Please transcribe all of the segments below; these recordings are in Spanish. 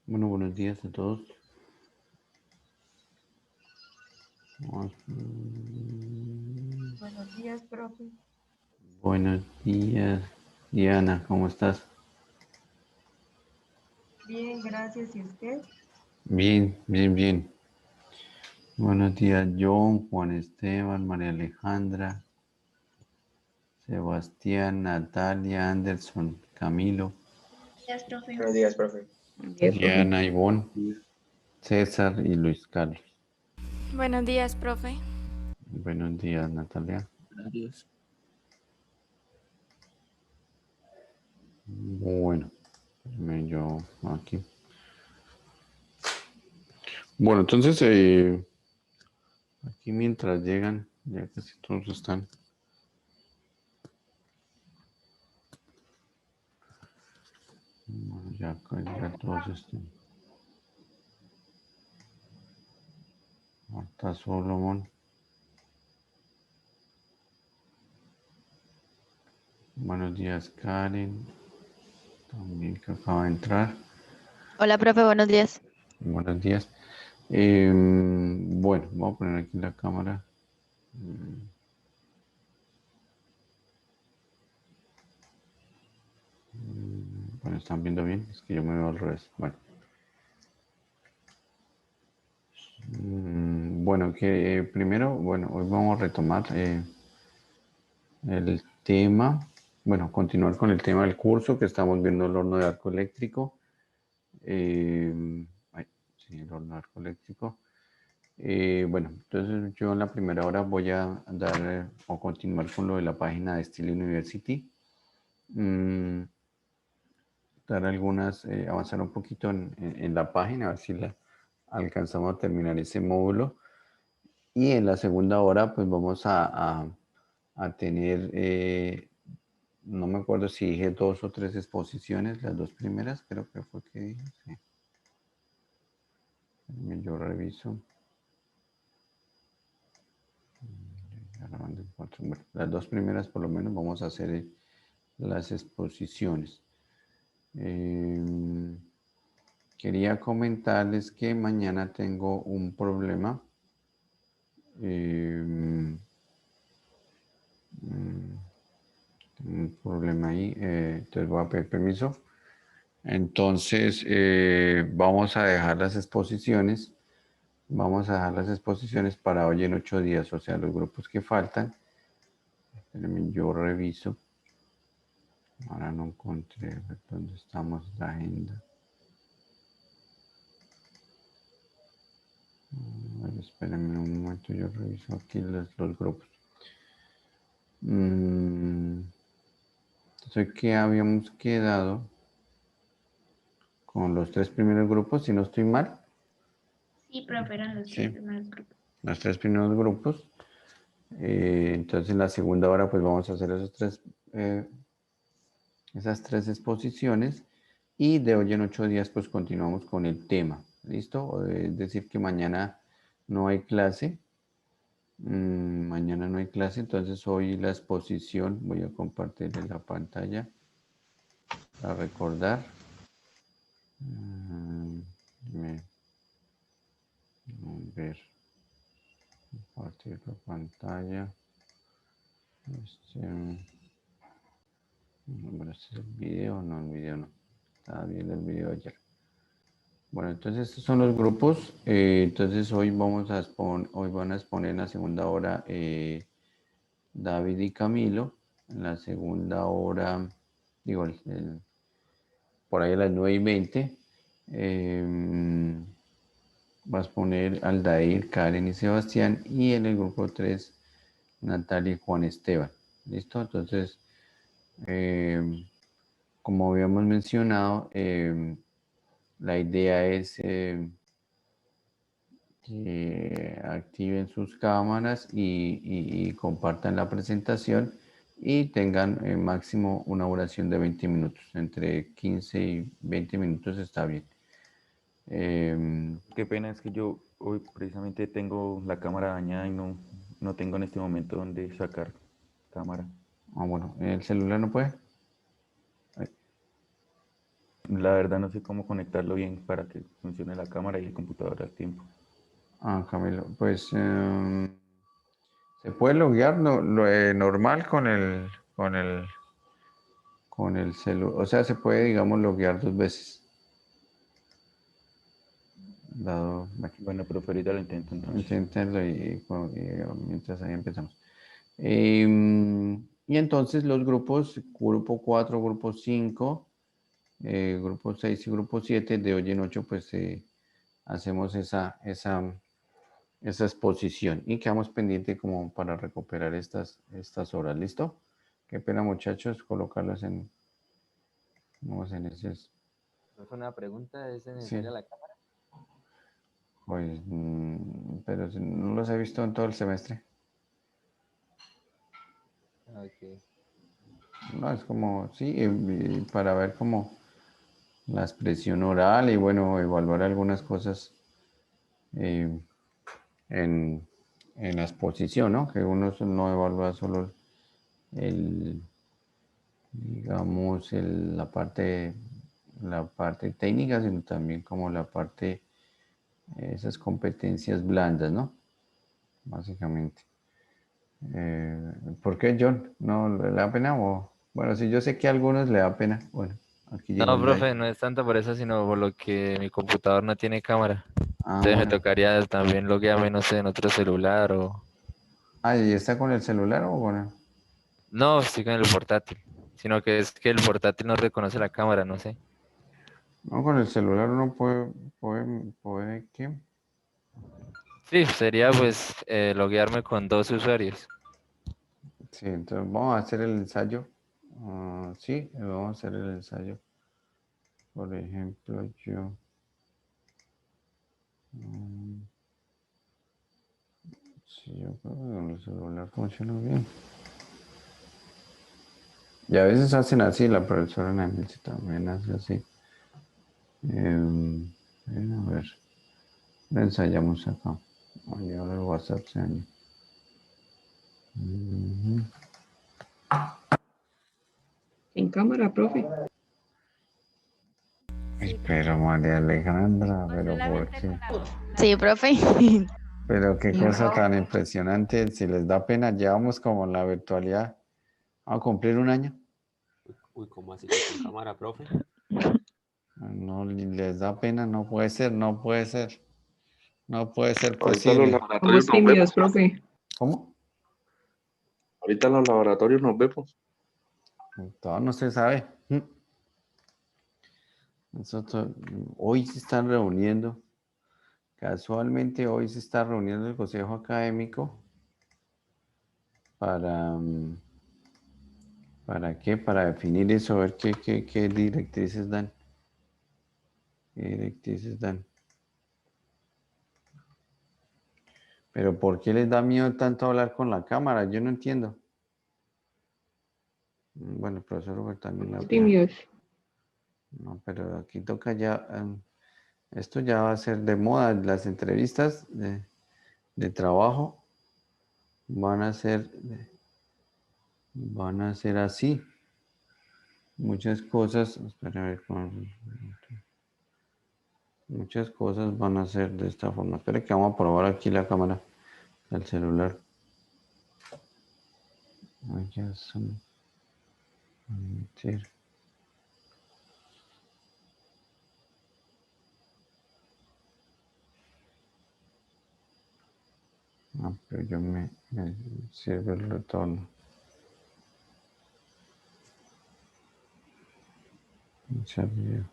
Bueno, buenos días a todos. Buenos días, profe. Buenos días, Diana, ¿cómo estás? Bien, gracias. ¿Y usted? Bien, bien, bien. Buenos días, John, Juan Esteban, María Alejandra, Sebastián, Natalia, Anderson, Camilo, Días, profe. Buenos días, profe. Buen día, profe. Diana, Ivonne, César y Luis Carlos. Buenos días, profe. Buenos días, Natalia. Buenos Bueno, déjame yo aquí. Bueno, entonces, aquí mientras llegan, ya casi todos están. Bueno, ya todos están. Marta Solomon. Buenos días, Karen. También que acaba de entrar. Hola, profe, buenos días. Buenos días. Bueno, vamos a poner aquí la cámara. Bueno, ¿están viendo bien? Es que yo me veo al revés. Bueno. Bueno, que primero, bueno, hoy vamos a retomar el tema, bueno, continuar con el tema del curso que estamos viendo el horno de arco eléctrico. Sí, el horno de arco eléctrico. Bueno, entonces yo en la primera hora voy a dar o continuar con lo de la página de Steel University. Dar algunas, avanzar un poquito en la página, a ver si la alcanzamos a terminar ese módulo. Y en la segunda hora, pues vamos a tener, no me acuerdo si dije 2 o 3 exposiciones, las 2 primeras, creo que fue que dije, sí. Yo reviso. Bueno, las 2 primeras por lo menos vamos a hacer las exposiciones. Quería comentarles que mañana tengo un problema. Un problema ahí, entonces voy a pedir permiso. Entonces, vamos a dejar las exposiciones. Vamos a dejar las exposiciones para hoy en 8 días, o sea, los grupos que faltan. Espérenme, yo reviso. Ahora no encontré dónde estamos la agenda. A ver, espérenme un momento, yo reviso aquí los grupos. Entonces, ¿qué habíamos quedado con los 3 primeros grupos, si no estoy mal? Sí, profe, eran los tres Sí, primeros grupos. los 3 primeros grupos. Entonces, en la segunda hora, pues vamos a hacer esas 3 exposiciones. Y de hoy en 8 días, pues continuamos con el tema. ¿Listo? Es decir, que mañana no hay clase. Mañana no hay clase, entonces hoy la exposición, voy a compartir en la pantalla para recordar. A ver, compartir la pantalla. Bueno, este es el video, no, el video no. Estaba viendo el video ayer. Bueno, entonces estos son los grupos. Entonces hoy hoy van a exponer en la segunda hora David y Camilo. En la segunda hora, digo, por ahí a las 9:20, vas a poner Aldair, Karen y Sebastián. Y en el grupo 3, Natalia y Juan Esteban. ¿Listo? Entonces, como habíamos mencionado, la idea es que activen sus cámaras y compartan la presentación y tengan máximo una duración de 20 minutos. Entre 15 y 20 minutos está bien. Qué pena, es que yo hoy precisamente tengo la cámara dañada y no tengo en este momento donde sacar cámara. Bueno, ¿el celular no puede? Ay. La verdad no sé cómo conectarlo bien para que funcione la cámara y el computador al tiempo. Ah, Camilo, pues se puede loguear normal con el celular. O sea, se puede, digamos, loguear 2 veces. Dado, bueno, Bueno, profe, ahorita lo intento entonces. inténtenlo mientras ahí empezamos. Y entonces los grupos, grupo 4, grupo 5, grupo 6 y grupo 7 de hoy en 8, pues hacemos esa exposición y quedamos pendiente como para recuperar estas horas. ¿Listo? Qué pena, muchachos, colocarlas vamos en ese. Es una pregunta, ¿es Sí, necesaria la cámara? pues, pero si no los he visto en todo el semestre. Ok. No, es como, sí, y para ver como la expresión oral y bueno, evaluar algunas cosas eh, en, en la exposición, ¿no? Que uno no evalúa solo digamos, la parte técnica, sino también como la parte, esas competencias blandas, ¿no? Básicamente. ¿Por qué, John? ¿No le da pena? Bueno, sí, yo sé que a algunos le da pena. Bueno, aquí llegó No, el Dai. profe, no es tanto por eso, sino por lo que mi computador no tiene cámara. Ah, Entonces me bueno. tocaría también loguearme, no sé, en otro celular o... Ah, ¿y está con el celular o con No, estoy con el portátil. Sino que es que el portátil no reconoce la cámara, no sé. No, con el celular uno puede, ¿qué? Sí, sería pues loguearme con 2 usuarios. Sí, entonces vamos a hacer el ensayo. Sí, vamos a hacer el ensayo. Por ejemplo, mm, sí, yo creo que con el celular funciona bien. Y a veces hacen así, la profesora Nancy también hace así. A ver, lo ensayamos acá. Ahí ahora el WhatsApp se dañó. Ujú. En cámara, profe. Sí, Pero María Alejandra, o pero ¿por solamente qué? con la Sí, profe. Pero qué Sí, cosa tan impresionante. Si les da pena, llevamos como la virtualidad a cumplir un año. Uy, ¿cómo así que con cámara, profe? No les da pena, no puede ser, no puede ser, no puede ser Ahorita los posible. laboratorios nos tímidos, vemos. profe. ¿Cómo? Ahorita en los laboratorios nos vemos. Todo no se sabe. Nosotros, hoy se están reuniendo, casualmente hoy se está reuniendo el Consejo Académico para, ¿para qué? Para definir eso, a ver qué directrices dan. ¿Qué directrices dan? Pero ¿por qué les da miedo tanto hablar con la cámara? Yo no entiendo. Bueno, el profesor Robert también la opina. Tímidos. No, pero aquí toca ya, esto ya va a ser de moda. Las entrevistas de trabajo van a ser, así. Muchas cosas, espera a ver muchas cosas van a ser de esta forma. Espera que vamos a probar aquí la cámara del celular. Ay, ya son, sí. Ah, pero me sirve el retorno. Iniciar video.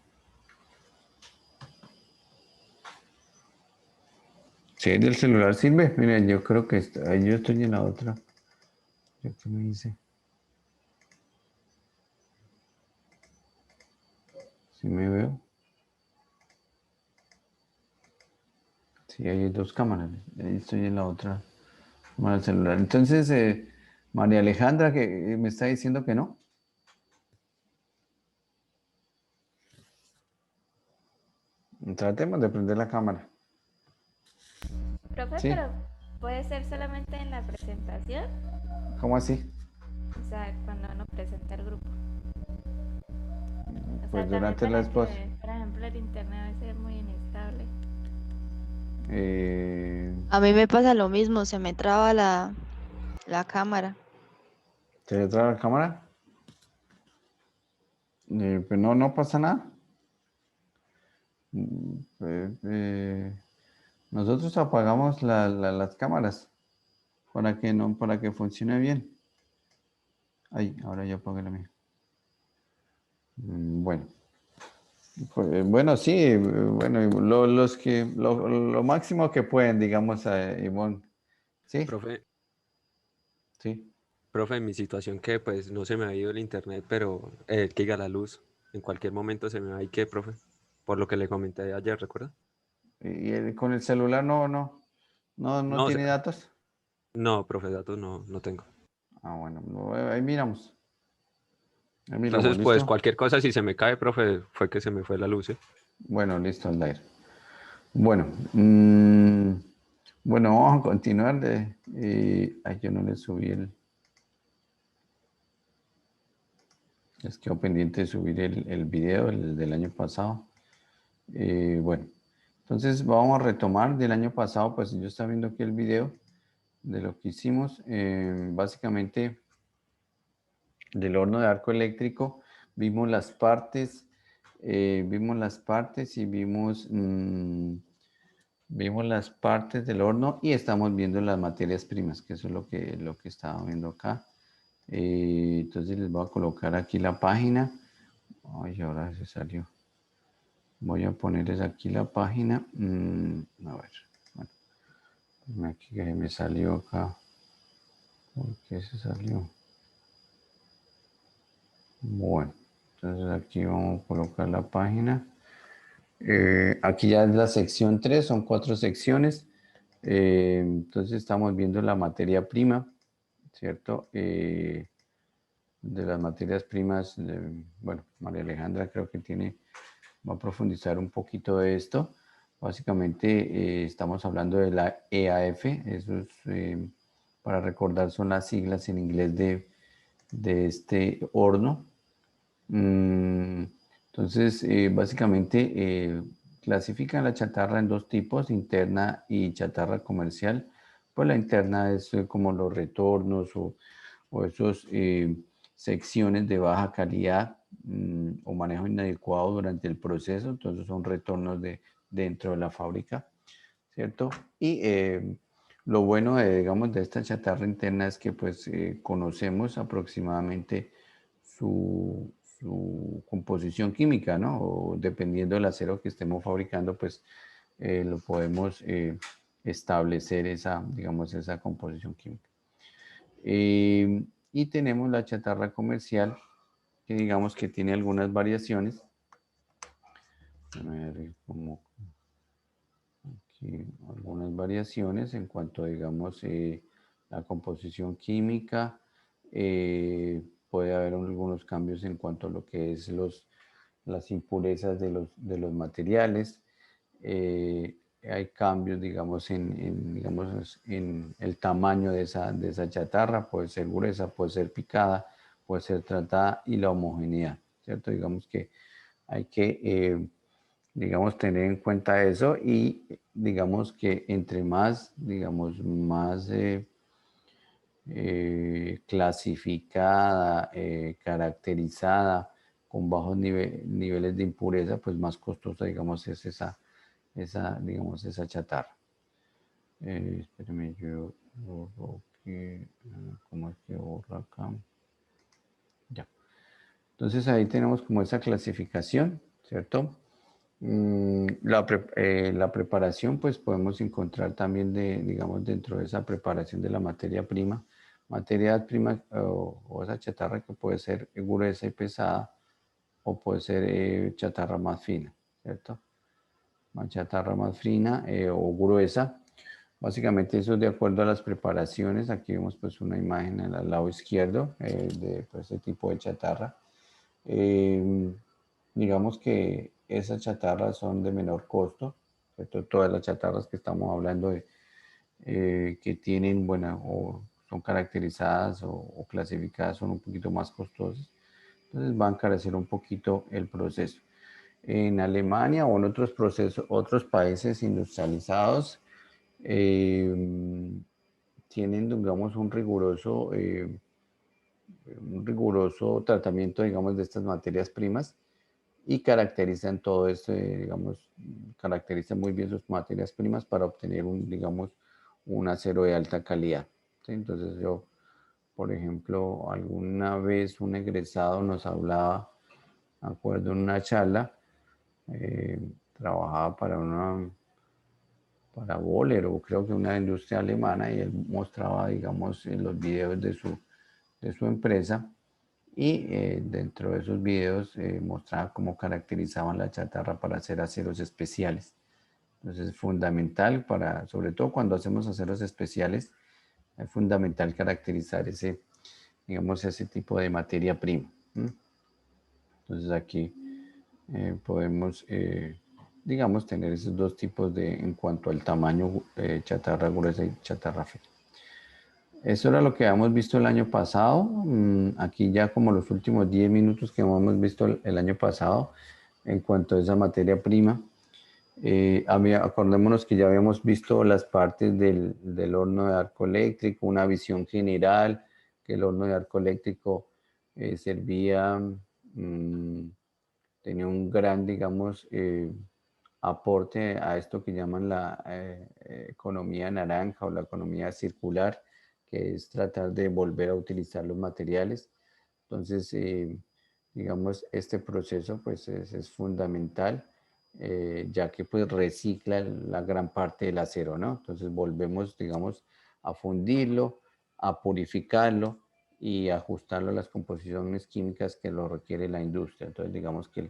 Si es del celular sirve, miren, yo creo que ahí yo estoy en la otra. ¿Yo qué me hice? ¿Sí me veo? Sí, ahí hay 2 cámaras. Ahí estoy en la otra cámara del celular. Entonces, María Alejandra, que me está diciendo que no. Tratemos de prender la cámara. profe, ¿Sí? pero puede ser solamente en la presentación, ¿Cómo así? o sea, cuando uno presenta el grupo. O pues también durante la para exposición. que, por ejemplo, el internet a veces es muy inestable. A mí me pasa lo mismo, se me traba la cámara. ¿Te le trae la cámara? Pues no, no pasa nada. Nosotros apagamos las cámaras para que funcione bien. Ay, ahora ya apagué la mía. Bueno, bueno, sí, bueno, lo máximo que pueden, digamos, Ivonne. Sí, Profe, sí. profe, en mi situación que pues no se me ha ido el internet, pero que diga la luz, en cualquier momento se me va y qué, profe, por lo que le comenté ayer, ¿recuerda? Y con el celular no No, tiene datos. no, profe, datos no tengo. Ah, bueno, ahí miramos. Ahí miramos, Entonces, pues ¿listo? cualquier cosa, si se me cae, profe, fue que se me fue la luz, ¿eh? Bueno, listo, Aldair. Bueno, bueno, vamos a continuar. Ay, yo no le subí les quedó pendiente de subir el video del año pasado. Bueno, entonces vamos a retomar del año pasado, pues yo estaba viendo aquí el video de lo que hicimos. Básicamente, del horno de arco eléctrico, vimos las partes, y vimos las partes del horno y estamos viendo las materias primas, que eso es lo que estaba viendo acá. Entonces les voy a colocar aquí la página. Ay, ahora se salió. Voy a ponerles aquí la página. A ver. Bueno, aquí que me salió acá. ¿Por qué se salió? Bueno, entonces aquí vamos a colocar la página. Aquí ya es la sección 3, son 4 secciones. Entonces estamos viendo la materia prima, ¿cierto? De las materias primas, bueno, María Alejandra creo que va a profundizar un poquito de esto. Básicamente estamos hablando de la EAF, eso es, para recordar, son las siglas en inglés de este horno. Entonces, básicamente clasifican la chatarra en dos tipos, interna y chatarra comercial. Pues la interna es como los retornos o esos secciones de baja calidad o manejo inadecuado durante el proceso. Entonces son retornos dentro de la fábrica, ¿cierto? Y lo bueno, digamos, de esta chatarra interna es que pues conocemos aproximadamente su composición química, ¿no? O dependiendo del acero que estemos fabricando, pues lo podemos establecer esa, digamos, esa composición química. Y tenemos la chatarra comercial, que digamos que tiene algunas variaciones. A ver, como aquí, algunas variaciones en cuanto, digamos, la composición química. Puede haber algunos cambios en cuanto a lo que es las impurezas de los materiales. Hay cambios, digamos, digamos, en el tamaño de esa chatarra. Puede ser gruesa, puede ser picada, puede ser tratada, y la homogeneidad, ¿cierto? Digamos que hay que digamos, tener en cuenta eso, y digamos que entre más, digamos, más clasificada, caracterizada, con bajos niveles de impureza, pues más costosa, digamos, es digamos, esa chatarra. Espérame, yo borro que, ¿cómo es que borra acá? Ya. Entonces ahí tenemos como esa clasificación, ¿cierto? La preparación, pues podemos encontrar también digamos, dentro de esa preparación de la materia prima o esa chatarra que puede ser gruesa y pesada, o puede ser chatarra más fina, ¿cierto? Más chatarra más fina o gruesa. Básicamente eso es de acuerdo a las preparaciones. Aquí vemos pues una imagen al lado izquierdo de pues, ese tipo de chatarra. Digamos que esas chatarras son de menor costo, ¿cierto? Todas las chatarras que estamos hablando que tienen, bueno, o son caracterizadas o clasificadas son un poquito más costosas. Entonces va a encarecer un poquito el proceso. En Alemania o en otros procesos, otros países industrializados tienen, digamos, un riguroso tratamiento, digamos, de estas materias primas y caracterizan todo esto, digamos, caracterizan muy bien sus materias primas para obtener digamos, un acero de alta calidad. ¿Sí? Entonces yo, por ejemplo, alguna vez un egresado nos hablaba, me acuerdo en una charla, trabajaba para Boller o creo que una industria alemana y él mostraba, digamos, en los videos de su empresa y dentro de esos videos mostraba cómo caracterizaban la chatarra para hacer aceros especiales. Entonces es fundamental sobre todo cuando hacemos aceros especiales, es fundamental caracterizar digamos, ese tipo de materia prima. Entonces aquí podemos, digamos, tener esos dos tipos en cuanto al tamaño, chatarra gruesa y chatarra fina. Eso era lo que habíamos visto el año pasado. Aquí ya como los últimos 10 minutos que hemos visto el año pasado en cuanto a esa materia prima. Acordémonos que ya habíamos visto las partes del horno de arco eléctrico, una visión general, que el horno de arco eléctrico tenía un gran, digamos, aporte a esto que llaman la economía naranja o la economía circular, que es tratar de volver a utilizar los materiales. Entonces, digamos, este proceso pues es fundamental, ya que pues recicla la gran parte del acero, ¿no? Entonces volvemos, digamos, a fundirlo, a purificarlo y ajustarlo a las composiciones químicas que lo requiere la industria. Entonces, digamos que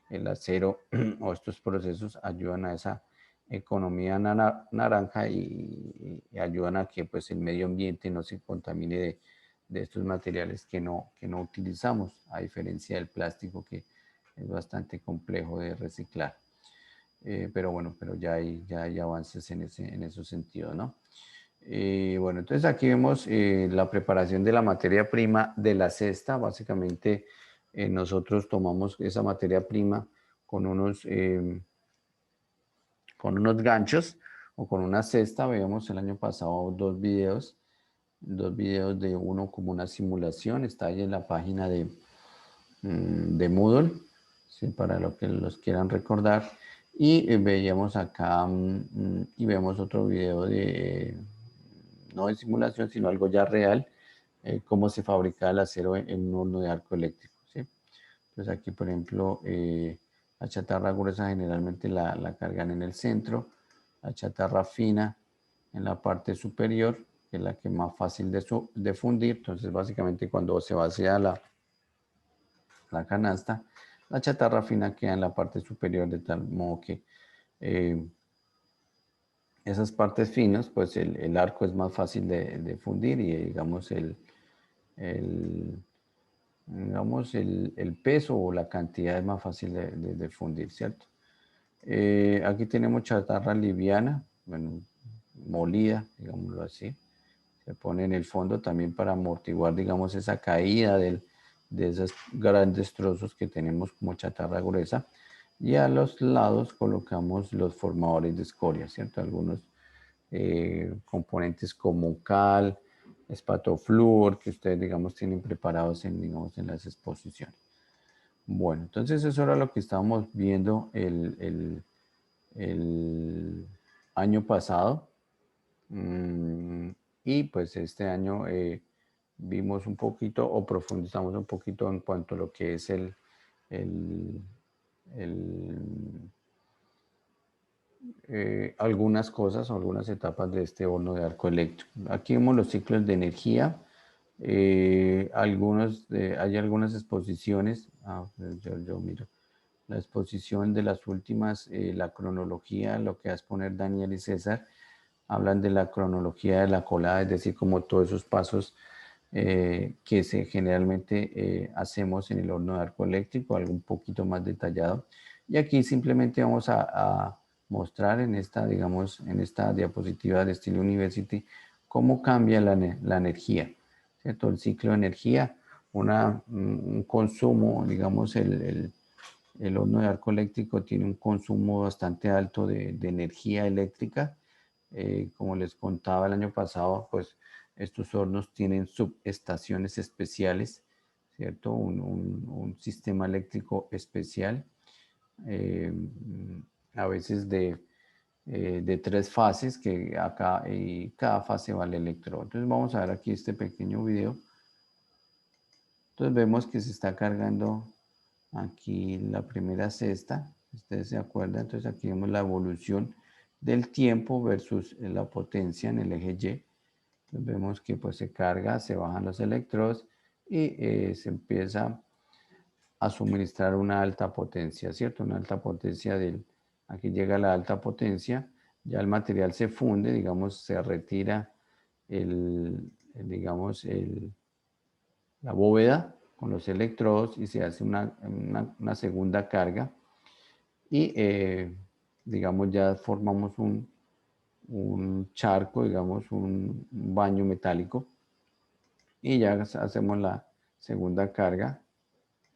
el acero o estos procesos ayudan a esa economía naranja y ayudan a que pues, el medio ambiente no se contamine de estos materiales que no utilizamos, a diferencia del plástico que es bastante complejo de reciclar. Pero bueno, ya hay avances en esos sentidos, ¿no? Bueno, entonces aquí vemos la preparación de la materia prima de la cesta. Básicamente nosotros tomamos esa materia prima con unos ganchos o con una cesta. Veíamos el año pasado dos videos de uno como una simulación. Está ahí en la página de Moodle, ¿sí? Para lo que los quieran recordar. Y veíamos acá y vemos otro video no de simulación, sino algo ya real, cómo se fabrica el acero en un horno de arco eléctrico. ¿Sí? Entonces aquí, por ejemplo, la chatarra gruesa generalmente la cargan en el centro, la chatarra fina en la parte superior, que es la que es más fácil de fundir. Entonces, básicamente, cuando se vacía la canasta, la chatarra fina queda en la parte superior, de tal modo que esas partes finas, pues el arco es más fácil de fundir y digamos el peso o la cantidad es más fácil de fundir, ¿cierto? Aquí tenemos chatarra liviana, bueno, molida, digámoslo así. Se pone en el fondo también para amortiguar, digamos, esa caída de esos grandes trozos que tenemos como chatarra gruesa. Y a los lados colocamos los formadores de escoria, ¿cierto? Algunos componentes como cal, espatoflúor, que ustedes, digamos, tienen preparados digamos, en las exposiciones. Bueno, entonces eso era lo que estábamos viendo el año pasado. Y pues este año vimos un poquito o profundizamos un poquito en cuanto a lo que es algunas cosas o algunas etapas de este horno de arco eléctrico. Aquí vemos los ciclos de energía. Hay algunas exposiciones. Yo miro la exposición de las últimas, la cronología, lo que vas a poner Daniel y César. Hablan de la cronología de la colada, es decir, como todos esos pasos que generalmente hacemos en el horno de arco eléctrico, algo un poquito más detallado. Y aquí simplemente vamos a mostrar en esta diapositiva de Steel University cómo cambia la energía, ¿cierto? El ciclo de energía un consumo, digamos, el horno de arco eléctrico tiene un consumo bastante alto de energía eléctrica. Como les contaba el año pasado, pues estos hornos tienen subestaciones especiales, ¿cierto? Un sistema eléctrico especial, eh, a veces de 3 fases, que acá y cada fase va el electrodo. Entonces vamos a ver aquí este pequeño video. Entonces vemos que se está cargando aquí la primera cesta. Ustedes se acuerdan, entonces aquí vemos la evolución del tiempo versus la potencia en el eje Y. Entonces vemos que pues se carga, se bajan los electrodos y se empieza a suministrar una alta potencia, ¿cierto? Una alta potencia aquí llega la alta potencia, ya el material se funde, digamos, se retira digamos, la bóveda con los electrodos y se hace una segunda carga y digamos ya formamos un charco, digamos un baño metálico y ya hacemos la segunda carga,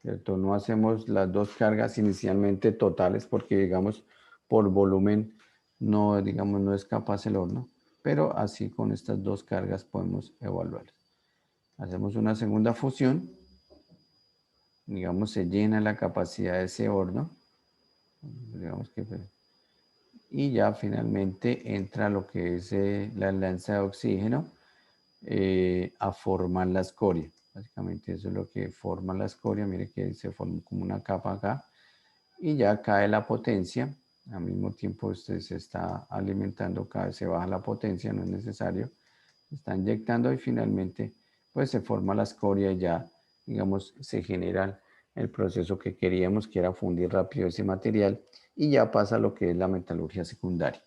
¿cierto? No hacemos las 2 cargas inicialmente totales porque digamos por volumen no, digamos, no es capaz el horno, pero así con estas 2 cargas podemos evaluar. Hacemos una segunda fusión, digamos se llena la capacidad de ese horno, digamos que, y ya finalmente entra lo que es la lanza de oxígeno a formar la escoria. Básicamente eso es lo que forma la escoria. Mire que se forma como una capa acá y ya cae la potencia. Al mismo tiempo usted se está alimentando, cada vez se baja la potencia, no es necesario. Se está inyectando y finalmente pues se forma la escoria y ya, digamos, se genera el proceso que queríamos, que era fundir rápido ese material y ya pasa lo que es la metalurgia secundaria.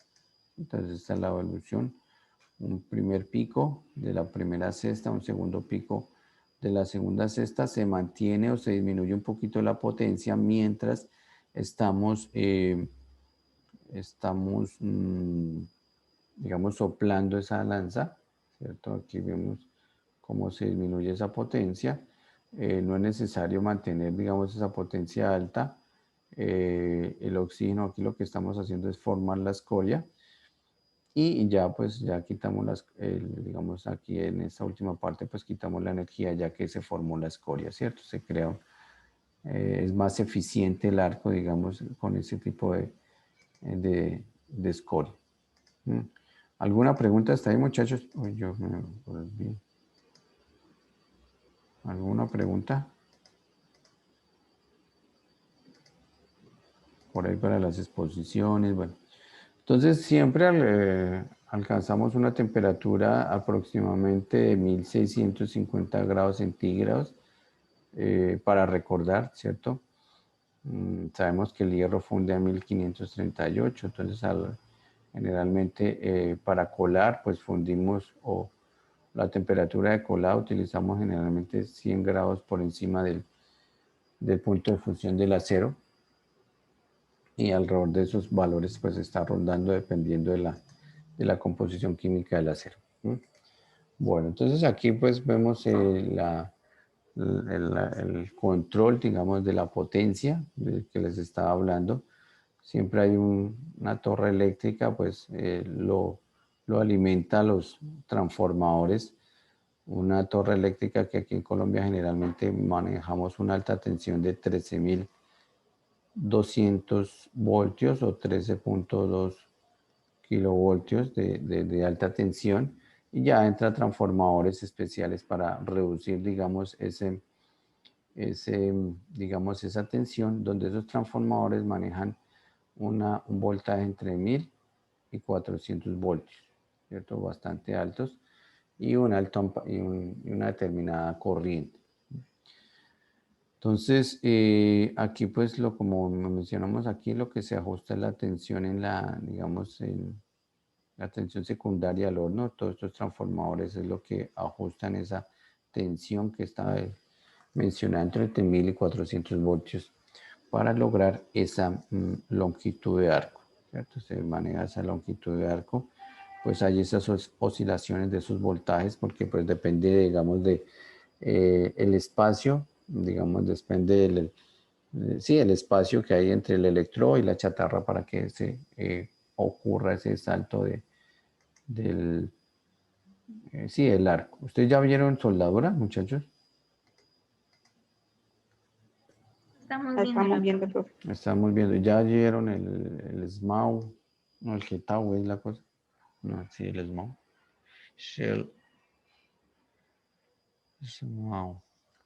Entonces esta es la evolución. Un primer pico de la primera cesta, un segundo pico de la segunda cesta, se mantiene o se disminuye un poquito la potencia mientras estamos, digamos, soplando esa lanza, ¿cierto? Aquí vemos cómo se disminuye esa potencia. No es necesario mantener, digamos, esa potencia alta. El oxígeno, aquí lo que estamos haciendo es formar la escoria. Y ya pues ya quitamos digamos aquí en esta última parte pues quitamos la energía ya que se formó la escoria, ¿cierto? Se crea, es más eficiente el arco, digamos, con ese tipo de escoria. ¿Alguna pregunta hasta ahí, muchachos? Uy, yo me volví. ¿Alguna pregunta? Por ahí para las exposiciones, bueno. Entonces siempre alcanzamos una temperatura aproximadamente de 1650 grados centígrados para recordar, ¿cierto? Sabemos que el hierro funde a 1538, entonces generalmente para colar pues fundimos o la temperatura de colado utilizamos generalmente 100 grados por encima del punto de fusión del acero. Y alrededor de esos valores pues está rondando dependiendo de la composición química del acero. Bueno, entonces aquí pues vemos el control, digamos, de la potencia del que les estaba hablando. Siempre hay una torre eléctrica, pues lo alimenta a los transformadores. Una torre eléctrica que aquí en Colombia generalmente manejamos una alta tensión de 13.200 voltios o 13.2 kilovoltios de alta tensión y ya entra transformadores especiales para reducir, digamos, digamos, esa tensión, donde esos transformadores manejan un voltaje entre 1000 y 400 voltios, ¿cierto? Bastante altos y una determinada corriente. Entonces, aquí pues como mencionamos aquí, lo que se ajusta es la tensión digamos, en la tensión secundaria al horno. Todos estos transformadores es lo que ajustan esa tensión que está mencionada entre 1000 y 400 voltios para lograr esa longitud de arco, ¿cierto? Se maneja esa longitud de arco, pues hay esas oscilaciones de esos voltajes porque pues depende, digamos, de el espacio, digamos, depende sí, el espacio que hay entre el electrodo y la chatarra para que se ocurra ese salto del, sí, el arco. ¿Ustedes ya vieron soldadura, muchachos? Estamos La estamos viendo viendo, profe. Estamos viendo, ya vieron el SMAU, no, el GTAU es la cosa. No, sí, el SMAU. Shell SMAU.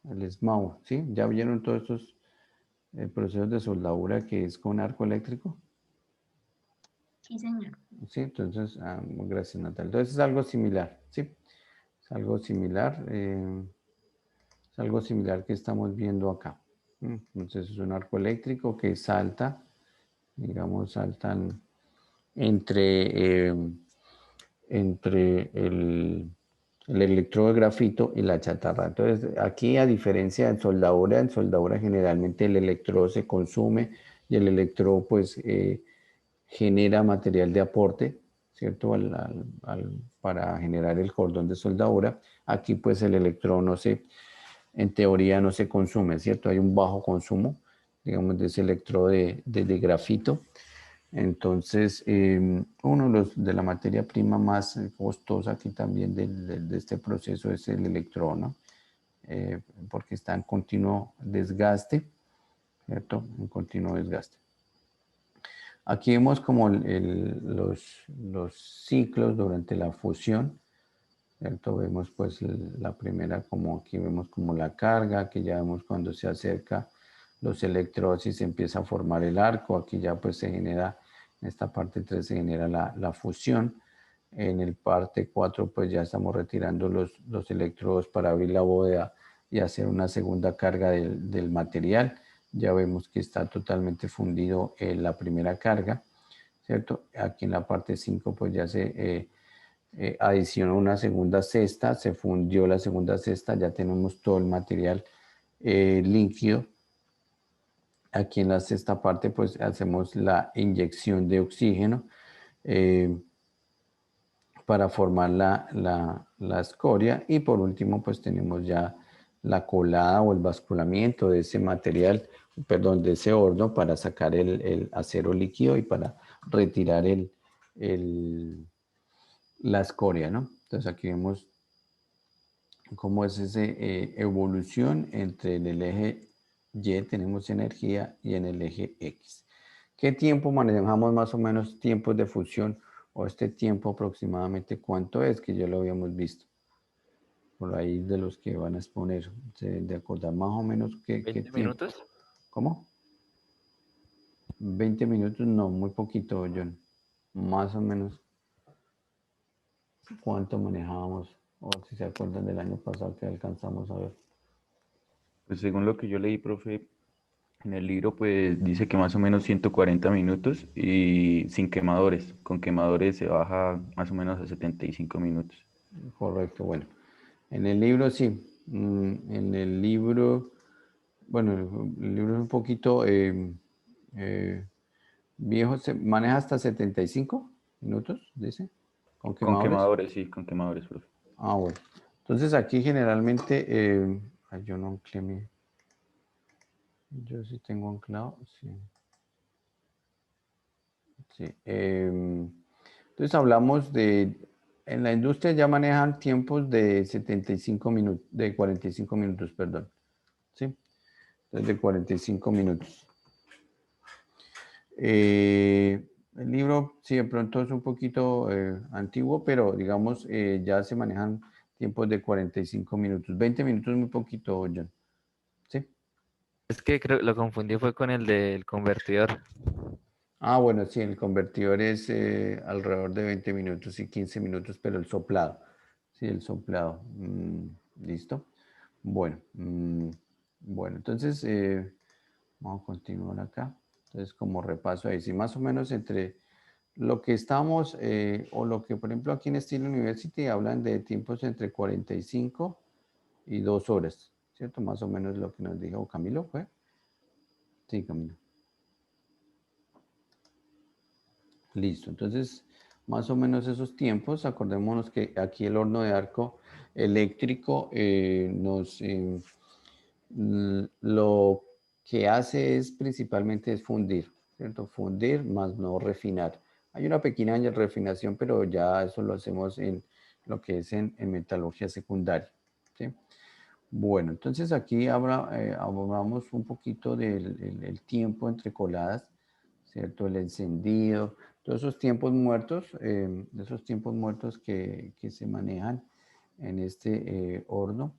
El SMAU, ¿sí? ¿Ya vieron todos estos procesos de soldadura que es con arco eléctrico? Sí, señor. Sí, entonces, gracias Natalia. Entonces es algo similar, ¿sí? Es algo similar, que estamos viendo acá. Entonces es un arco eléctrico que salta, digamos, saltan entre el electrodo de grafito y la chatarra. Entonces, aquí a diferencia en soldadura generalmente el electrodo se consume y el electrodo pues genera material de aporte, ¿cierto? Para generar el cordón de soldadura. Aquí pues el electrodo en teoría no se consume, ¿cierto? Hay un bajo consumo, digamos, de ese electrodo de grafito. Entonces, uno de la materia prima más costosa aquí también de este proceso es el electrodo, ¿no? Porque está en continuo desgaste, ¿cierto? En continuo desgaste. Aquí vemos como los ciclos durante la fusión, ¿cierto? Vemos pues la primera, como aquí vemos como la carga, que ya vemos cuando se acerca los electrodos y se empieza a formar el arco. Aquí ya pues se genera, en esta parte 3 se genera la fusión. En el parte 4 pues ya estamos retirando los electrodos para abrir la bóveda y hacer una segunda carga del material. Ya vemos que está totalmente fundido la primera carga, ¿cierto? Aquí en la parte 5 pues ya se adicionó una segunda cesta, se fundió la segunda cesta, ya tenemos todo el material líquido. Aquí en la sexta parte pues hacemos la inyección de oxígeno para formar la escoria, y por último pues tenemos ya la colada o el basculamiento de ese material, perdón, de ese horno para sacar el acero líquido y para retirar la escoria, ¿no? Entonces aquí vemos cómo es esa evolución entre en el eje Y tenemos energía y en el eje X. ¿Qué tiempo manejamos más o menos tiempos de fusión, o este tiempo aproximadamente cuánto es, que ya lo habíamos visto? Por ahí de los que van a exponer, de acordar más o menos qué 20 tiempo. minutos. ¿Cómo? 20 minutos, no, muy poquito, John. Más o menos cuánto manejábamos, o si se acuerdan del año pasado que alcanzamos a ver. Pues según lo que yo leí, profe, en el libro pues dice que más o menos 140 minutos y sin quemadores. Con quemadores se baja más o menos a 75 minutos. Correcto, bueno. En el libro sí. En el libro, bueno, el libro es un poquito eh, viejo, se maneja hasta 75 minutos, dice, con Con quemadores. quemadores, sí, con quemadores, profe. Ah, bueno. Entonces aquí generalmente, ay, yo no anclé yo sí tengo anclado, sí. Sí. Entonces hablamos en la industria ya manejan tiempos de 75 minutos, de 45 minutos, perdón. ¿Sí? Entonces de 45 minutos. El libro, sí, de pronto es un poquito antiguo, pero digamos, ya se manejan tiempos de 45 minutos. 20 minutos es muy poquito, John. ¿Sí? Es que creo lo confundí fue con el del convertidor. Ah, bueno, sí, el convertidor es alrededor de 20 minutos y 15 minutos, pero el soplado. Sí, el soplado. ¿Listo? Bueno, bueno, entonces vamos a continuar acá. Entonces, como repaso ahí, sí, más o menos entre lo que estamos, o lo que, por ejemplo, aquí en Steel University hablan de tiempos entre 45 y 2 horas, ¿cierto? Más o menos lo que nos dijo Camilo, ¿fue? Sí, Camilo. Listo, entonces más o menos esos tiempos. Acordémonos que aquí el horno de arco eléctrico lo que hace es principalmente es fundir, ¿cierto? Fundir más no refinar. Hay una pequeña refinación, pero ya eso lo hacemos en lo que es en metalurgia secundaria, ¿sí? Bueno, entonces aquí hablamos un poquito del el tiempo entre coladas, ¿cierto? El encendido, todos esos tiempos muertos que se manejan en este horno.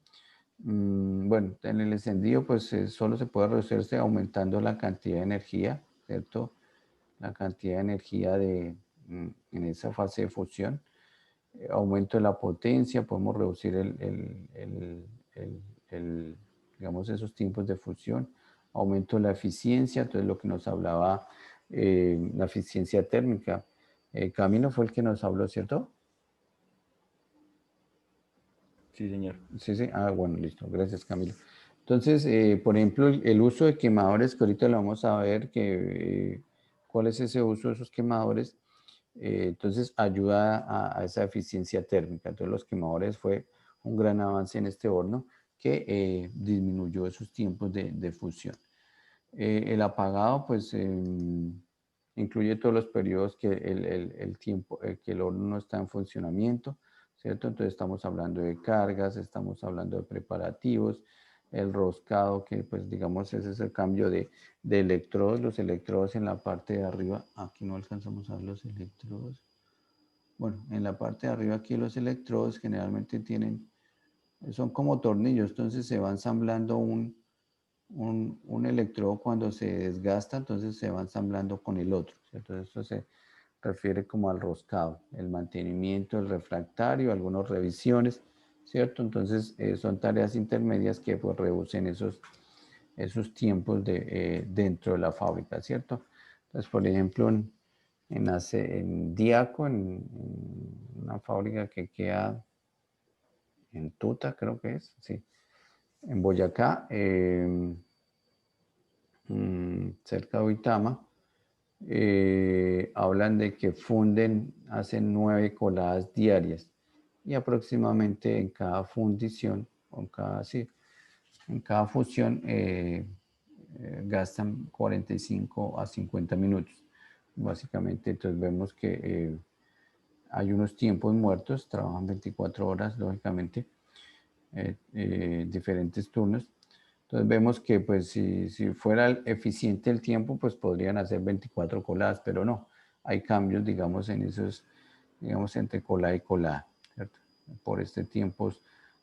Bueno, en el encendido pues solo se puede reducirse aumentando la cantidad de energía, ¿cierto? La cantidad de energía en esa fase de fusión. Aumento de la potencia, podemos reducir digamos, esos tiempos de fusión. Aumento de la eficiencia, entonces lo que nos hablaba la eficiencia térmica. Camilo fue el que nos habló, ¿cierto? Sí, señor. Sí, sí. Ah, bueno, listo. Gracias, Camilo. Entonces, por ejemplo, el uso de quemadores, que ahorita lo vamos a ver, cuál es ese uso de esos quemadores. Entonces, ayuda a esa eficiencia térmica. Entonces, los quemadores fue un gran avance en este horno que disminuyó esos tiempos de fusión. El apagado, pues, incluye todos los periodos que el tiempo, que el horno no está en funcionamiento, ¿cierto? Entonces estamos hablando de cargas, estamos hablando de preparativos, el roscado, que pues digamos ese es el cambio de electrodos, los electrodos en la parte de arriba, aquí no alcanzamos a ver los electrodos. Bueno, en la parte de arriba aquí los electrodos generalmente son como tornillos, entonces se va ensamblando un electrodo cuando se desgasta, entonces se va ensamblando con el otro, ¿cierto? Esto se refiere como al roscado, el mantenimiento del refractario, algunas revisiones, ¿cierto? Entonces son tareas intermedias que pues reducen esos tiempos dentro de la fábrica, ¿cierto? Entonces, por ejemplo, en Diaco, en una fábrica que queda en Tuta, creo que es, sí, en Boyacá, cerca de Uitama, hablan de que hacen 9 coladas diarias y aproximadamente en cada fundición, en cada fusión gastan 45 a 50 minutos. Básicamente, entonces vemos que hay unos tiempos muertos, trabajan 24 horas, lógicamente, diferentes turnos. Entonces vemos que pues si fuera eficiente el tiempo, pues podrían hacer 24 coladas, pero no. Hay cambios, digamos, en esos, digamos, entre colada y colada, ¿cierto? Por estos tiempos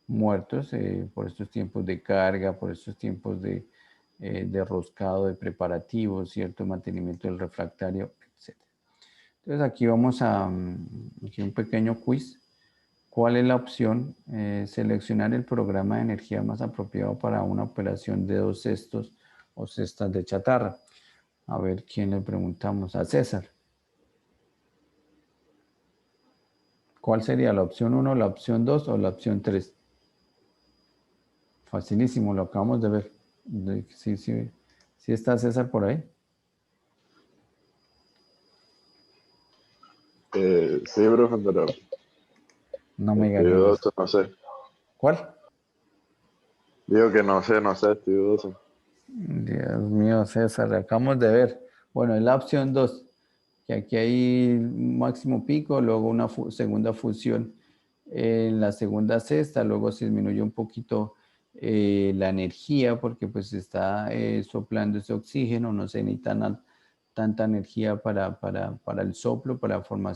muertos, por estos tiempos de carga, por estos tiempos de roscado, de preparativos, ¿cierto? Mantenimiento del refractario, etc. Entonces aquí vamos aquí un pequeño quiz. ¿Cuál es la opción? Seleccionar el programa de energía más apropiado para una operación de 2 cestos o cestas de chatarra. A ver, ¿quién le preguntamos? A César. ¿Cuál sería la opción 1, la opción 2 o la opción 3? Facilísimo, lo acabamos de ver. Sí está César por ahí. Sí, profe, pero No me estoy gané. dudoso, no sé. ¿Cuál? Digo que no sé, estoy dudoso. Dios mío, César, acabamos de ver. Bueno, es la opción 2, que aquí hay máximo pico, luego una segunda fusión en la segunda cesta, luego se disminuye un poquito la energía porque pues se está soplando ese oxígeno, no se necesita tanta energía para el soplo, para formar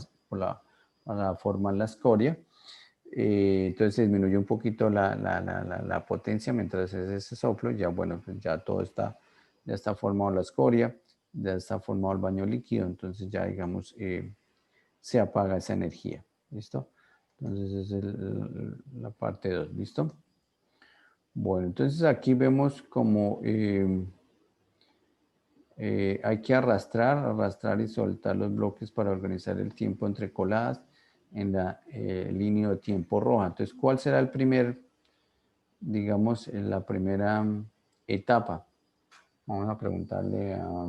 la escoria. Entonces se disminuye un poquito la potencia mientras es ese soplo. Ya bueno, pues ya todo está, ya está formado la escoria, ya está formado el baño líquido, entonces ya digamos se apaga esa energía. ¿Listo? Entonces es la parte 2. ¿Listo? Bueno, entonces aquí vemos como hay que arrastrar y soltar los bloques para organizar el tiempo entre coladas en la línea de tiempo roja. Entonces, ¿cuál será el primer, digamos, la primera etapa? Vamos a preguntarle a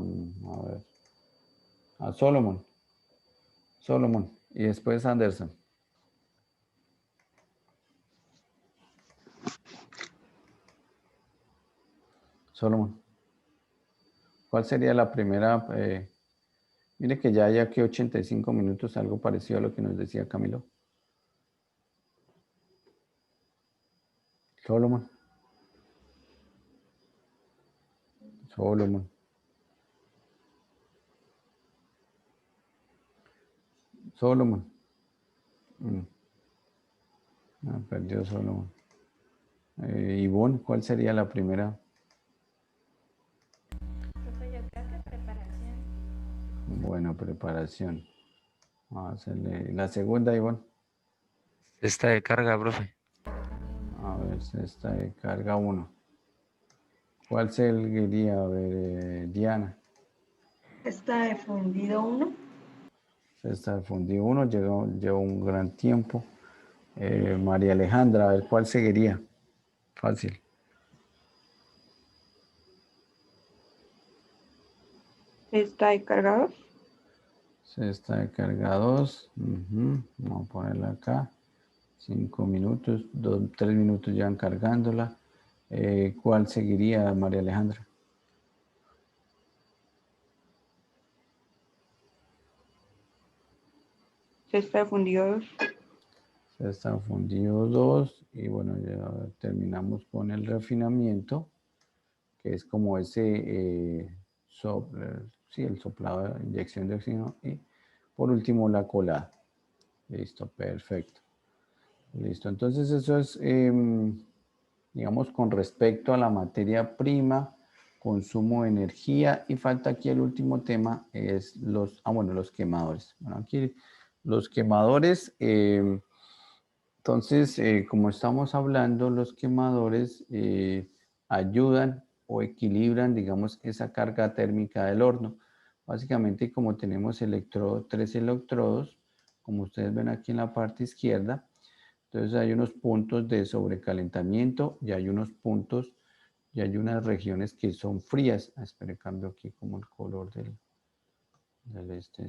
ver, a Solomon. Solomon, Y después Anderson. Solomon. ¿Cuál sería la primera? Mire que ya hay aquí 85 minutos, algo parecido a lo que nos decía Camilo. Solomon. Solomon. Solomon. Perdió Solomon. Ivonne, ¿cuál sería la primera? Profe, yo creo que preparación. Bueno, preparación. Vamos a hacerle la segunda, Ivonne. Esta de carga, profe. A ver, esta de carga 1. ¿Cuál sería? A ver, Diana. Esta de fundido 1. Esta de fundido 1, lleva un gran tiempo. María Alejandra, a ver, ¿cuál seguiría? Fácil. Esta de cargador. Esta de carga 2. Vamos a ponerla acá. 5 minutos, 3 minutos llevan cargándola. ¿Cuál seguiría, María Alejandra? Esta de fundido 2. Esta fundido 2. Y bueno, ya terminamos con el refinamiento, que es como ese el soplado de inyección de oxígeno. Y por último, la colada. Listo, perfecto. Listo, entonces eso es, digamos, con respecto a la materia prima, consumo de energía, y falta aquí el último tema, es los quemadores. Bueno, aquí los quemadores, entonces, como estamos hablando, los quemadores ayudan o equilibran, digamos, esa carga térmica del horno. Básicamente, como tenemos 3 electrodos, como ustedes ven aquí en la parte izquierda, entonces hay unos puntos de sobrecalentamiento y hay unos puntos y hay unas regiones que son frías. Espere, cambio aquí como el color del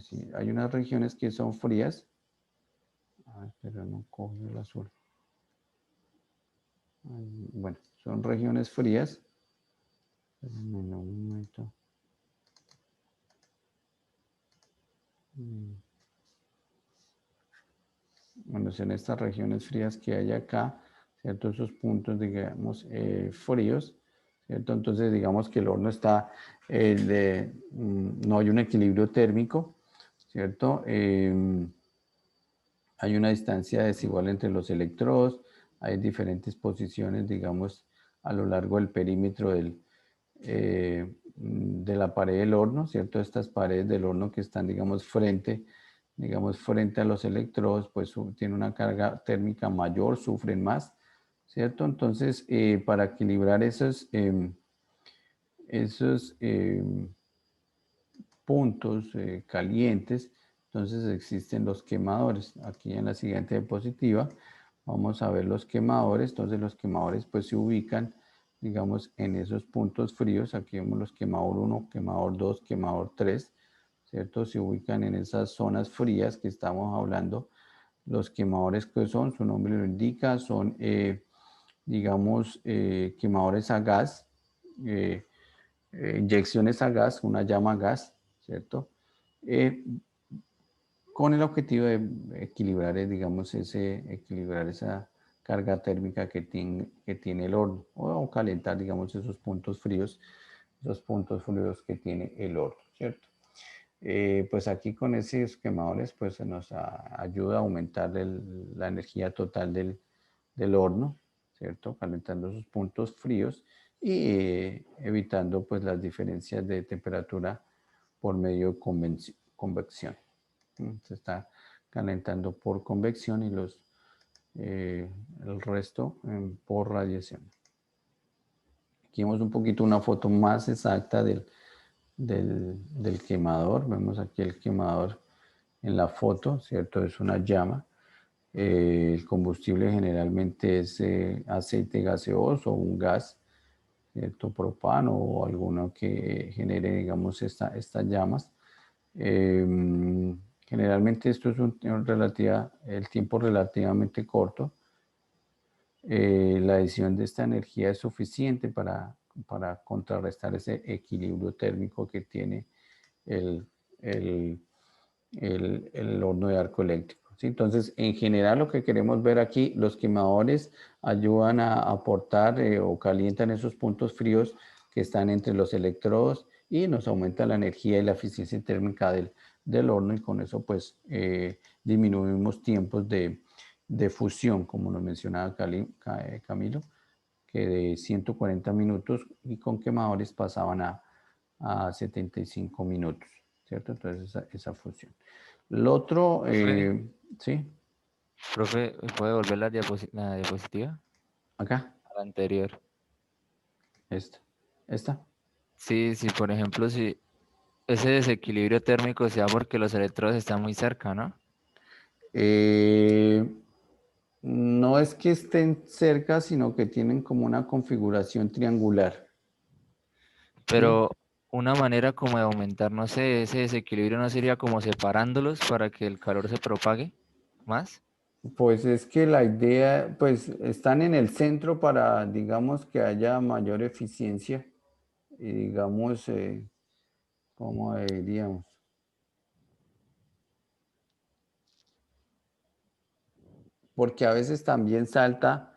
sí. Hay unas regiones que son frías. Pero no coge el azul. Bueno, son regiones frías. Espérenme un momento. Bueno, son estas regiones frías que hay acá, ¿cierto? Esos puntos, digamos, fríos, ¿cierto? Entonces, digamos que el horno está, no hay un equilibrio térmico, ¿cierto? Hay una distancia desigual entre los electrodos, hay diferentes posiciones, digamos, a lo largo del perímetro de la pared del horno, ¿cierto? Estas paredes del horno que están, digamos, frente a los electrodos, pues tiene una carga térmica mayor, sufren más, ¿cierto? Entonces, para equilibrar esos puntos calientes, entonces existen los quemadores. Aquí en la siguiente diapositiva vamos a ver los quemadores. Entonces los quemadores pues se ubican, digamos, en esos puntos fríos. Aquí vemos los quemador 1, quemador 2, quemador 3, ¿cierto? Se ubican en esas zonas frías que estamos hablando. Los quemadores que son, su nombre lo indica, son, digamos, quemadores a gas, inyecciones a gas, una llama a gas, ¿cierto? Con el objetivo de equilibrar, digamos, equilibrar esa carga térmica que tiene el horno, o calentar, digamos, esos puntos fríos que tiene el horno, ¿cierto? Pues aquí con esos quemadores, pues se nos ayuda a aumentar la energía total del horno, ¿cierto? Calentando esos puntos fríos y evitando pues las diferencias de temperatura por medio de convección. Se está calentando por convección y el resto por radiación. Aquí vemos un poquito una foto más exacta del quemador. Vemos aquí el quemador en la foto, ¿cierto? Es una llama. El combustible generalmente es aceite gaseoso o un gas, ¿cierto? Propano o alguno que genere, digamos, estas llamas. Generalmente esto es el tiempo relativamente corto. La adición de esta energía es suficiente para contrarrestar ese equilibrio térmico que tiene el, el- el horno de arco eléctrico, ¿sí? Entonces, en general, lo que queremos ver aquí, los quemadores ayudan a aportar o calientan esos puntos fríos que están entre los electrodos y nos aumenta la energía y la eficiencia térmica del horno, y con eso pues disminuimos tiempos de fusión, como nos mencionaba Camilo, que de 140 minutos y con quemadores pasaban a 75 minutos, ¿cierto? Entonces esa fusión. Lo otro, Profe, sí, profe, ¿puede volver la diapositiva? acá, A la anterior. esta. Sí, sí, por ejemplo, si ese desequilibrio térmico sea porque los electrodos están muy cerca, ¿no? Eh, no es que estén cerca, sino que tienen como una configuración triangular, ¿sí? Pero una manera como de aumentar, no sé, ese desequilibrio no sería como separándolos para que el calor se propague más. Pues es que la idea, pues están en el centro para, digamos, que haya mayor eficiencia y digamos, ¿cómo diríamos? Porque a veces también salta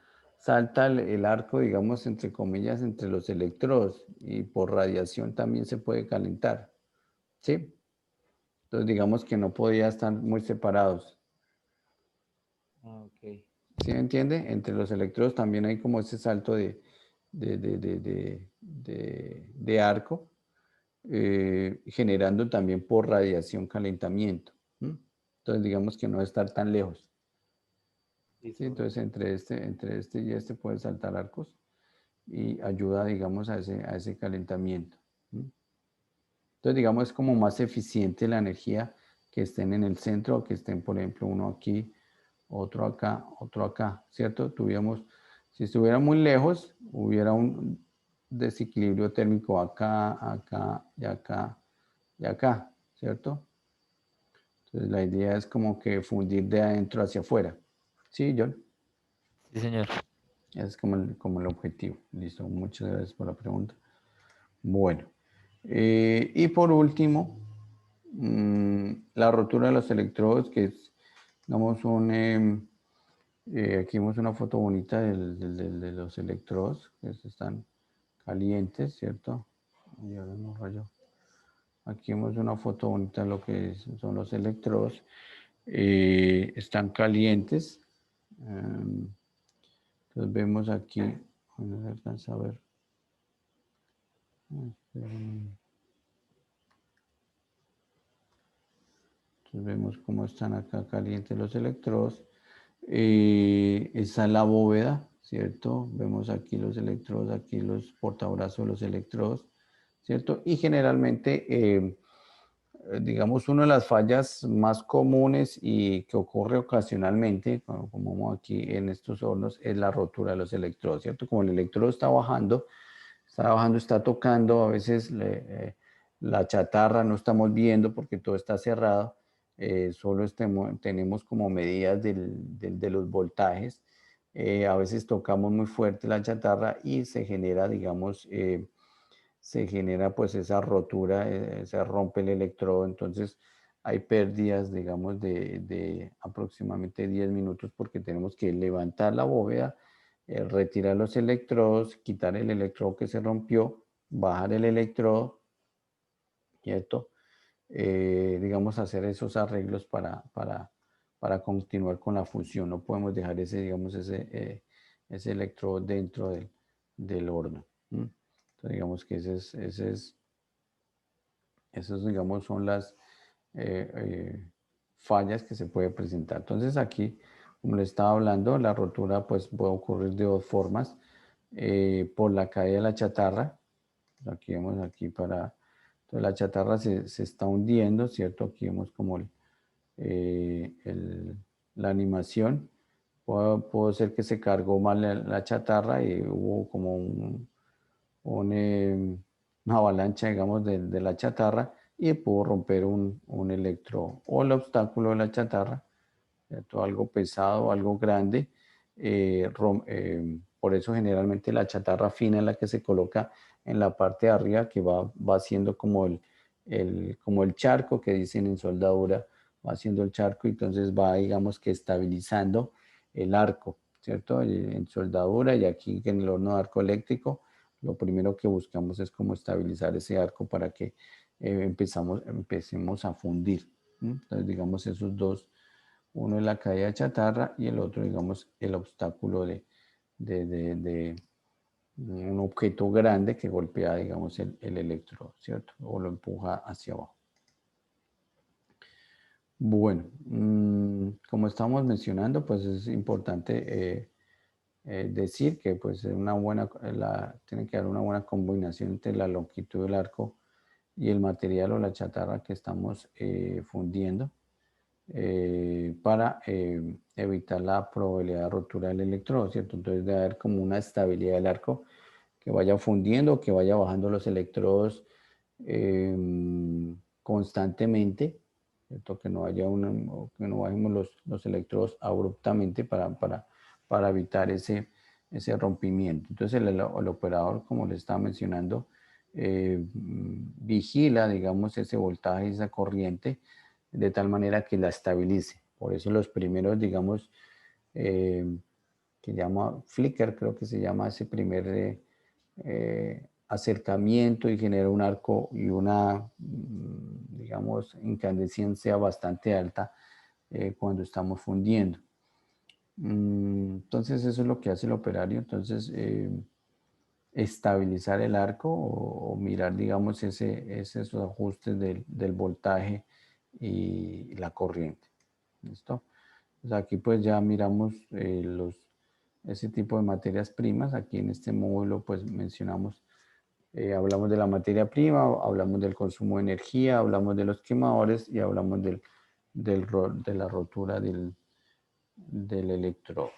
el arco, digamos, entre comillas, entre los electrodos y por radiación también se puede calentar, ¿sí? Entonces digamos que no podía estar muy separados, Ok. ¿sí me entiende? Entre los electrodos también hay como ese salto de arco, generando también por radiación calentamiento. ¿M? Entonces digamos que no estar tan lejos. ¿Sí? Listo, Entonces profe. entre este y este puede saltar arcos y ayuda, digamos, a ese calentamiento. ¿M? Entonces, digamos, es como más eficiente la energía que estén en el centro o que estén, por ejemplo, uno aquí, otro acá, ¿cierto? Si estuviera muy lejos, hubiera un desequilibrio térmico acá, acá y acá y acá, ¿cierto? Entonces, la idea es como que fundir de adentro hacia afuera. ¿Sí, John? Sí, señor. Ese es como el objetivo. Listo, muchas gracias por la pregunta. Bueno, y por último, la rotura de los electrodos, que es, digamos, aquí vemos una foto bonita de los electrodos, que están calientes, ¿cierto? Y ahora no rayo. Aquí vemos una foto bonita de lo que son los electrodos. Están calientes. Entonces vemos aquí, no se alcanza a ver. Entonces vemos cómo están acá calientes los electrodos. Está en la bóveda, ¿cierto? Vemos aquí los electrodos, aquí los portabrazos de los electrodos, ¿cierto? Y generalmente, digamos, una de las fallas más comunes y que ocurre ocasionalmente, como aquí en estos hornos, es la rotura de los electrodos, ¿cierto? Como el electrodo está bajando, está tocando, a veces la chatarra no estamos viendo porque todo está cerrado, solo tenemos como medidas de los voltajes. A veces tocamos muy fuerte la chatarra y se genera, digamos, se genera pues esa rotura, se rompe el electrodo, entonces hay pérdidas, digamos, de aproximadamente 10 minutos porque tenemos que levantar la bóveda, retirar los electrodos, quitar el electrodo que se rompió, bajar el electrodo, ¿cierto? Digamos, hacer esos arreglos para continuar con la función. No podemos dejar ese, digamos, ese electrodo dentro del horno. ¿M? Entonces, digamos que esas, digamos, son las fallas que se puede presentar. Entonces, aquí, como le estaba hablando, la rotura pues puede ocurrir de dos formas. Por la caída de la chatarra. Aquí vemos aquí entonces la chatarra se está hundiendo, ¿cierto? Aquí vemos como la animación. Puede ser que se cargó mal la chatarra y hubo como una avalancha, digamos, de la chatarra y pudo romper un electrodo o el obstáculo de la chatarra, ¿cierto? Algo pesado, algo grande. Por eso generalmente la chatarra fina es la que se coloca en la parte de arriba, que va haciendo como como el charco que dicen en soldadura, va haciendo el charco y entonces va, digamos que estabilizando el arco, ¿cierto? En soldadura y aquí en el horno de arco eléctrico, lo primero que buscamos es como estabilizar ese arco para que empecemos a fundir. Entonces, digamos, esos dos, uno es la caída de chatarra y el otro, digamos, el obstáculo de un objeto grande que golpea, digamos, el electrodo, ¿cierto? O lo empuja hacia abajo. Bueno, como estamos mencionando, pues es importante decir que pues tiene que haber una buena combinación entre la longitud del arco y el material o la chatarra que estamos fundiendo para evitar la probabilidad de rotura del electrodo, ¿cierto? Entonces debe haber como una estabilidad del arco que vaya fundiendo, que vaya bajando los electrodos constantemente, ¿cierto? Que no haya que no bajemos los electrodos abruptamente para evitar ese rompimiento. Entonces el operador, como le estaba mencionando, vigila, digamos, ese voltaje, esa corriente, de tal manera que la estabilice. Por eso los primeros, digamos, que llama flicker, creo que se llama ese primer acercamiento y genera un arco y una, digamos, incandescencia bastante alta cuando estamos fundiendo. Entonces eso es lo que hace el operario. Entonces estabilizar el arco o mirar, digamos, esos ajustes del voltaje y la corriente. ¿Listo? Pues aquí pues ya miramos ese tipo de materias primas. Aquí en este módulo pues mencionamos, hablamos de la materia prima, hablamos del consumo de energía, hablamos de los quemadores y hablamos de la rotura del electrodo.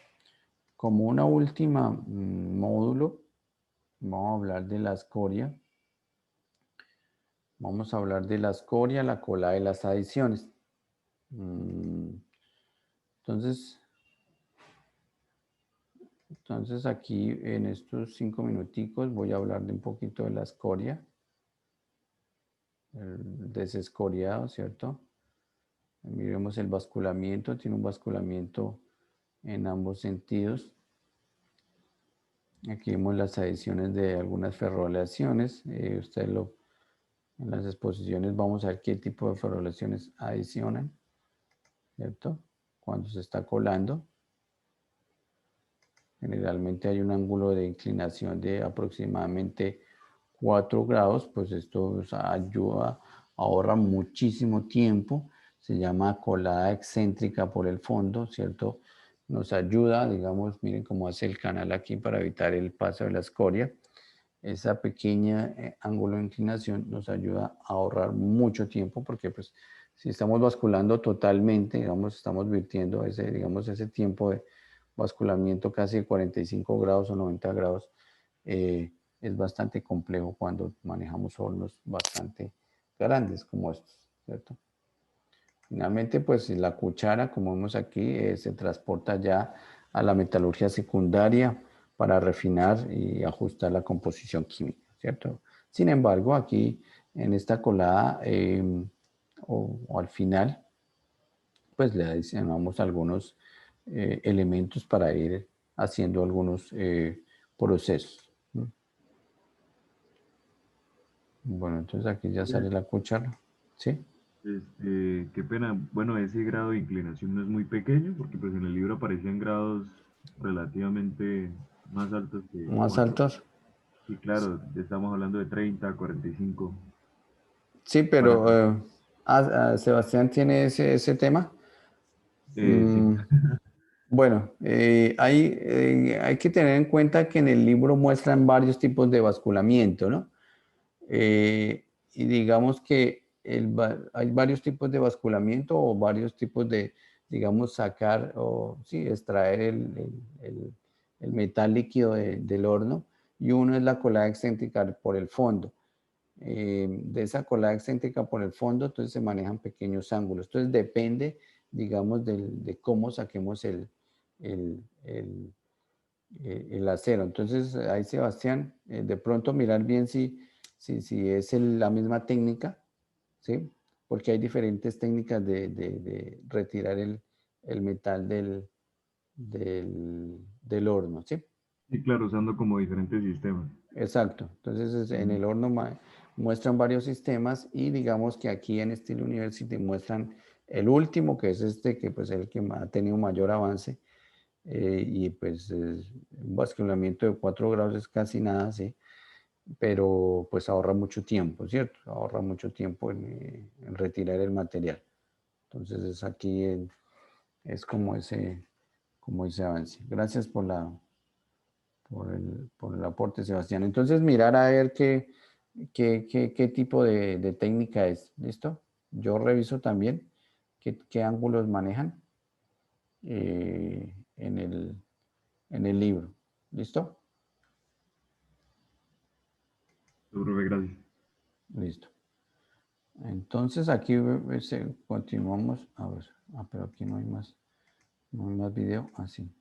Como una última módulo, vamos a hablar de la escoria. Vamos a hablar de la escoria, la colada y las adiciones. Entonces aquí en estos 5 minuticos voy a hablar de un poquito de la escoria, el desescoriado, ¿cierto? Miremos el basculamiento, tiene un basculamiento en ambos sentidos. Aquí vemos las adiciones de algunas ferroaleaciones. En las exposiciones vamos a ver qué tipo de ferroaleaciones adicionan, ¿cierto? Cuando se está colando. Generalmente hay un ángulo de inclinación de aproximadamente 4 grados, pues esto ayuda, ahorra muchísimo tiempo. Se llama colada excéntrica por el fondo, ¿cierto? Nos ayuda, digamos, miren cómo hace el canal aquí para evitar el paso de la escoria. Esa pequeña ángulo de inclinación nos ayuda a ahorrar mucho tiempo porque pues si estamos basculando totalmente, digamos, estamos virtiendo ese tiempo de basculamiento casi de 45 grados o 90 grados, es bastante complejo cuando manejamos hornos bastante grandes como estos, ¿cierto? Finalmente, pues la cuchara, como vemos aquí, se transporta ya a la metalurgia secundaria para refinar y ajustar la composición química, ¿cierto? Sin embargo, aquí en esta colada o al final, pues le adicionamos algunos elementos para ir haciendo algunos procesos. Bueno, entonces aquí ya sale la cuchara, ¿sí? Qué pena, bueno, ese grado de inclinación no es muy pequeño, porque pues en el libro aparecían grados relativamente más altos que Más 4. altos. Y claro, estamos hablando de 30, 45. Sí, Para, pero Sebastián tiene ese tema. sí, Bueno, hay que tener en cuenta que en el libro muestran varios tipos de basculamiento, ¿no? Y digamos que hay varios tipos de basculamiento o varios tipos de, digamos, sacar o sí, extraer el metal líquido del horno, y uno es la colada excéntrica por el fondo. de esa colada excéntrica por el fondo, entonces se manejan pequeños ángulos. Entonces depende, digamos, de cómo saquemos el acero. Entonces ahí, Sebastián, de pronto mirar bien si es la misma técnica, ¿sí? Porque hay diferentes técnicas de retirar el metal del horno, ¿sí? Sí, claro, usando como diferentes sistemas. Exacto. Entonces en el horno muestran varios sistemas y digamos que aquí en Steel University muestran el último, que es este, que pues es el que ha tenido mayor avance. Y pues un basculamiento de 4 grados es casi nada, ¿sí? Pero pues ahorra mucho tiempo, ¿cierto? Ahorra mucho tiempo en retirar el material. Entonces es aquí es como ese avance. Gracias por el aporte, Sebastián. Entonces mirar a ver qué tipo de técnica es, ¿listo? Yo reviso también qué ángulos manejan en el libro. ¿Listo? Profe, gracias. Listo. Entonces aquí continuamos. A ver, pero aquí no hay más video. Así.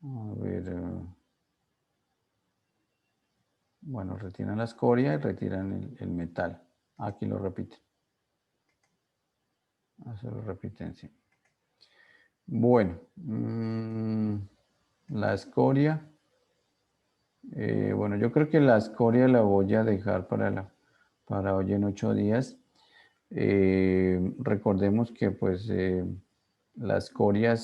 A ver. Bueno, retiran la escoria y retiran el metal. Aquí lo repiten. Eso lo repiten, sí. Bueno, la escoria. Bueno, yo creo que la escoria la voy a dejar para hoy en 8 días. Recordemos que pues la escoria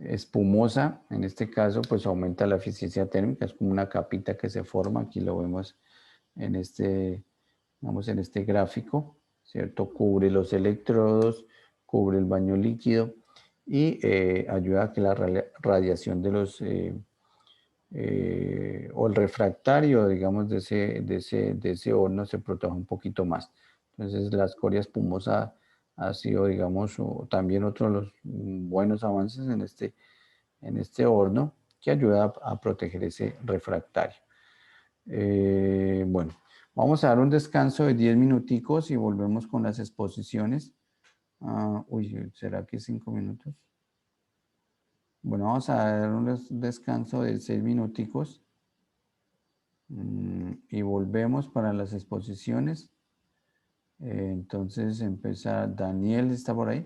espumosa, en este caso, pues aumenta la eficiencia térmica, es como una capita que se forma, aquí lo vemos en vamos en este gráfico, ¿cierto? Cubre los electrodos, cubre el baño líquido y ayuda a que la radiación de los o el refractario, digamos, de ese horno se proteja un poquito más. Entonces, la escoria espumosa ha sido, digamos, también otro de los buenos avances en este horno que ayuda a proteger ese refractario. Bueno, vamos a dar un descanso de 10 minuticos y volvemos con las exposiciones. Uy, ¿será que 5 minutos? Bueno, vamos a dar un descanso de 6 minuticos y volvemos para las exposiciones. Entonces empezar. Daniel está por ahí.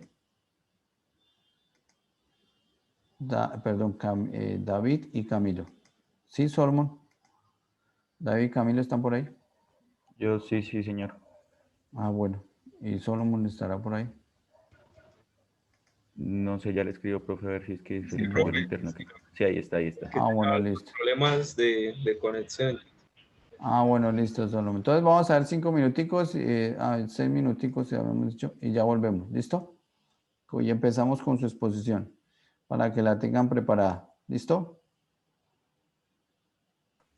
Perdón, David y Camilo. ¿Sí, Solomon? David y Camilo están por ahí. Yo sí, señor. Bueno. ¿Y Solomon estará por ahí? No sé, ya le escribo, profe, a ver si es que se Sí, le cayó el profe. internet. Sí, ahí está. Bueno, listo. Problemas de conexión. Bueno, listo, Solomon. Entonces vamos a dar 5 minuticos, 6 minuticos, ya habíamos dicho, y ya volvemos. ¿Listo? Hoy empezamos con su exposición para que la tengan preparada. ¿Listo?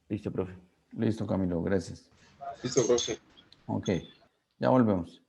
Listo, profe. Listo, Camilo, gracias. Listo, profe. Ok, ya volvemos.